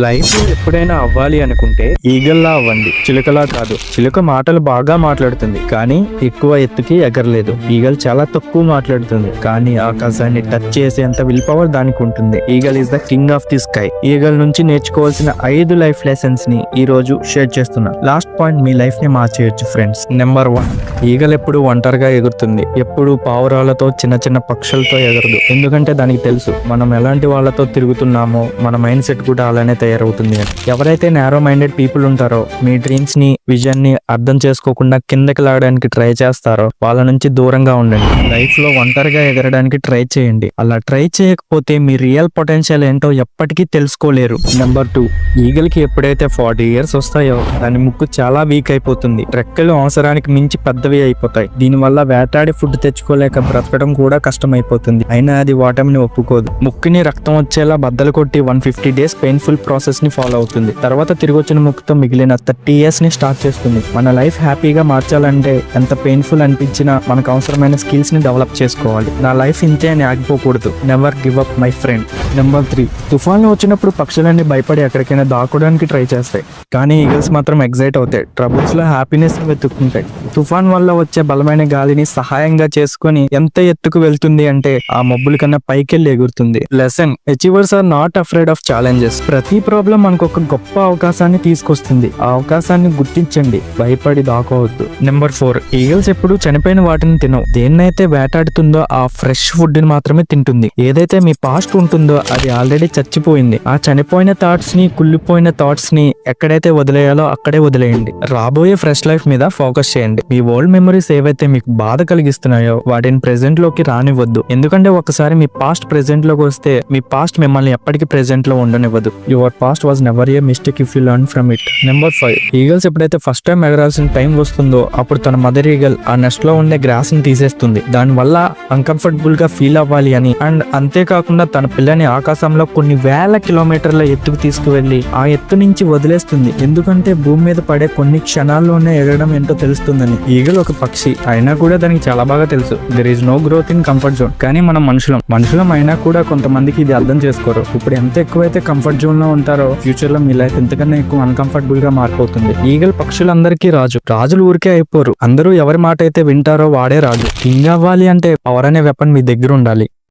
Life లో ఎప్పుడైనా అవ్వాలి అనుకుంటే ఈగల్లా అవ్వండి, చిలుకలా కాదు. చిలుక మాటలు బాగా మాట్లాడుతుంది కానీ ఎక్కువ ఎత్తుకి ఎగరలేదు. ఈగల్ చాలా తక్కువ మాట్లాడుతుంది కానీ ఆకాశాన్ని టచ్ చేసేంత విల్ పవర్ దానికి ఉంటుంది. Eagle is the king of the sky. Eagle నుంచి నేర్చుకోవాల్సిన 5 లైఫ్ లెసన్స్ ని ఈ రోజు షేర్ చేస్తున్నా. లాస్ట్ పాయింట్ మీ లైఫ్ ని మార్చేయచ్చు ఫ్రెండ్స్. నెంబర్ 1, ఈగల్ ఎప్పుడు ఒంటరిగా ఎగురుతుంది, ఎప్పుడు పావురాలతో చిన్న చిన్న పక్షులతో ఎగరదు. ఎందుకంటే దానికి తెలుసు మనం ఎలాంటి వాళ్ళతో తిరుగుతున్నామో మన మైండ్ సెట్ కూడా అలానే తయారవుతుంది. ఎవరైతే నారో మైండెడ్ పీపుల్ ఉంటారో, మీ డ్రీమ్స్ ని విజన్ ని అర్థం చేసుకోకుండా కిందకి లాగడానికి ట్రై చేస్తారో వాళ్ళ నుంచి దూరంగా ఉండండి. లైఫ్ లో ఒంటరిగా ఎగరడానికి ట్రై చేయండి. అలా ట్రై చేయకపోతే మీ రియల్ పొటెన్షియల్ ఏంటో ఎప్పటికీ తెలుసుకోలేరు. నెంబర్ 2, ఈగల్ కి ఎప్పుడైతే 40 years వస్తాయో దాని ముక్కు చాలా వీక్ అయిపోతుంది. రెక్కలు అవసరానికి మించి పెద్దవి అయిపోతాయి. దీనివల్ల వేటాడి ఫుడ్ తెచ్చుకోలేక బ్రతకడం కూడా కష్టమైపోతుంది. అయినా అది వాటమిని ఒప్పుకోదు. ముక్కుని రక్తం వచ్చేలా బద్దలు కొట్టి 150 days పెయిన్ఫుల్ ప్రాసెస్ ని ఫాలో అవుతుంది. తర్వాత తిరిగి వచ్చిన ముక్కుతో మిగిలిన 30 years ని స్టార్ట్ చేస్తుంది. మన లైఫ్ హ్యాపీగా మార్చాలంటే ఎంత పెయిన్ఫుల్ అనిపించినా మనకు అవసరమైన స్కిల్స్ ని డెవలప్ చేసుకోవాలి. నా లైఫ్ ఇంతే అని ఆగిపోకూడదు. Never give up my friend. Number 3, తుఫాన్లు వచ్చినప్పుడు పక్షులన్నీ భయపడి ఎక్కడికైనా దాక్కోవడానికి ట్రై చేస్తాయి కానీ ఈగల్స్ మాత్రం ఎగ్జైట్ అవుతాయి. ట్రబుల్స్ లో హ్యాపీనెస్ వెతుక్కుంటాయి. తుఫాన్ వల్ల వచ్చే బలమైన గాలిని సహాయంగా చేసుకుని ఎంత ఎత్తుకు వెళ్తుంది అంటే ఆ మబ్బుల కన్నా పైకెళ్ళి ఎగురుతుంది. Lesson: achievers are not afraid of challenges. ప్రతి ప్రాబ్లం మనకు ఒక గొప్ప అవకాశాన్ని తీసుకొస్తుంది. ఆ అవకాశాన్ని గుర్తించండి, భయపడి దాకోవద్దు. నెంబర్ 4, ఈగల్స్ ఎప్పుడు చనిపోయిన వాటిని తినవు. దేన్నైతే వేటాడుతుందో ఆ ఫ్రెష్ ఫుడ్ ని మాత్రమే తింటుంది. ఏదైతే మీ పాస్ట్ ఉంటుందో అది ఆల్రెడీ చచ్చిపోయింది. ఆ చనిపోయిన థాట్స్ ని, కుళ్ళిపోయిన థాట్స్ ని ఎక్కడైతే వదిలేయాలో అక్కడే వదిలేయండి. రాబోయే ఫ్రెష్ లైఫ్ మీద ఫోకస్ చేయండి. మీ ఓల్డ్ మెమరీస్ ఏవైతే మీకు బాధ కలిగిస్తున్నాయో వాటిని ప్రెసెంట్ లోకి రానివ్వద్దు. ఎందుకంటే ఒకసారి మీ పాస్ట్ ప్రెసెంట్ లోకి వస్తే మీ పాస్ట్ మిమ్మల్ని ఎప్పటికీ ప్రెసెంట్ లో ఉండనివ్వదు. Your past was never a mistake if you learn from it. Number 5, eagles ఎప్పుడైతే ఫస్ట్ టైం ఎగరాల్సిన టైం వస్తుందో అప్పుడు తన మదర్ ఈగల్ ఆ నెస్ట్ లో ఉండే గ్రాస్ ని తీసేస్తుంది. దాని వల్ల అన్కంఫర్టబుల్ గా ఫీల్ అవ్వాలి అని. అండ్ అంతేకాకుండా తన పిల్లని ఆకాశంలో కొన్ని వేల కిలోమీటర్ల ఎత్తుకు తీసుకువెళ్లి ఆ ఎత్తు నుంచి వదిలేస్తుంది. ఎందుకంటే భూమి మీద పడే కొన్ని క్షణాల్లోనే ఎగరడం ఏంటో తెలుస్తుందని. ఈగల్ ఒక పక్షి అయినా కూడా దానికి చాలా బాగా తెలుసు there is no growth in comfort zone. కానీ మనం మనుషులం అయినా కూడా కొంతమందికి ఇది అర్థం చేసుకోరు. ఇప్పుడు ఎంత ఎక్కువైతే కంఫర్ట్ జోన్ లో ఉంటారో ఫ్యూచర్ లో మీ లైఫ్ ఎంతకన్నా ఎక్కువ అన్కంఫర్టబుల్ గా మారిపోతుంది. ఈగల్ పక్షులందరికీ రాజులు ఊరికే అయిపోరు. అందరూ ఎవరి మాట అయితే వింటారో వాడే రాజు. కింగ్ అవ్వాలి అంటే పవర్ అనే వెపన్ మీ దగ్గర ఉండాలి.